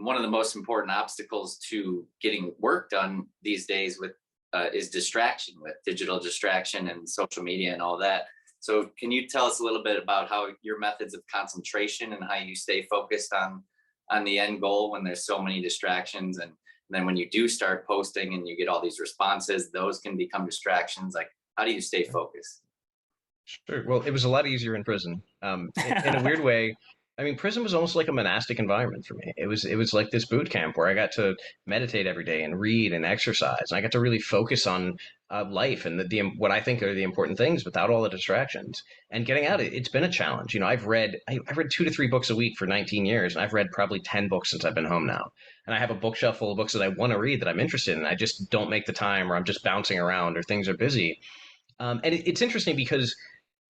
one of the most important obstacles to getting work done these days with is distraction, with digital distraction and social media and all that. So can you tell us a little bit about how your methods of concentration and how you stay focused on the end goal when there's so many distractions, and then when you do start posting and you get all these responses, those can become distractions. Like, how do you stay focused? Sure. Well, it was a lot easier in prison. In a weird way, I mean, prison was almost like a monastic environment for me. It was like this boot camp where I got to meditate every day and read and exercise, and I got to really focus on life and the what I think are the important things without all the distractions. And getting out, it's been a challenge. I've read 2 to 3 books a week for 19 years, and I've read probably 10 books since I've been home now. And I have a bookshelf full of books that I want to read that I'm interested in. I just don't make the time, or I'm just bouncing around, or things are busy. And it's interesting because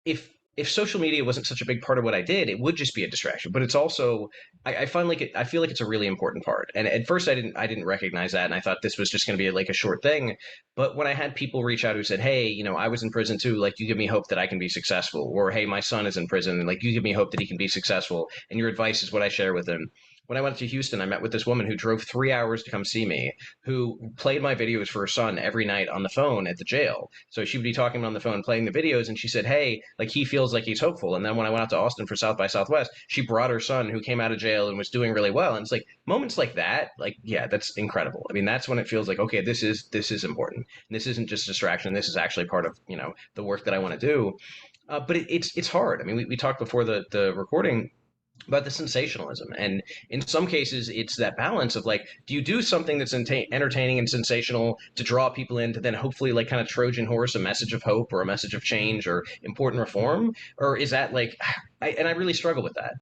if social media wasn't such a big part of what I did, it would just be a distraction. But it's also I find like I feel like it's a really important part. And at first I didn't recognize that, and I thought this was just going to be like a short thing. But when I had people reach out who said, "Hey, I was in prison too. Like, you give me hope that I can be successful," or "Hey, my son is in prison, and like you give me hope that he can be successful," and your advice is what I share with him. When I went to Houston, I met with this woman who drove 3 hours to come see me, who played my videos for her son every night on the phone at the jail. So she would be talking on the phone, playing the videos, and she said, "Hey, like he feels like he's hopeful." And then when I went out to Austin for South by Southwest, she brought her son who came out of jail and was doing really well. And it's like moments like that, like, yeah, that's incredible. I mean, that's when it feels like, okay, this is important. And this isn't just distraction. This is actually part of the work that I want to do. But it's hard. I mean, we talked before the recording about the sensationalism, and in some cases it's that balance of like, do you do something that's entertaining and sensational to draw people in to then hopefully like kind of Trojan horse a message of hope or a message of change or important reform, or is that like and I really struggle with that.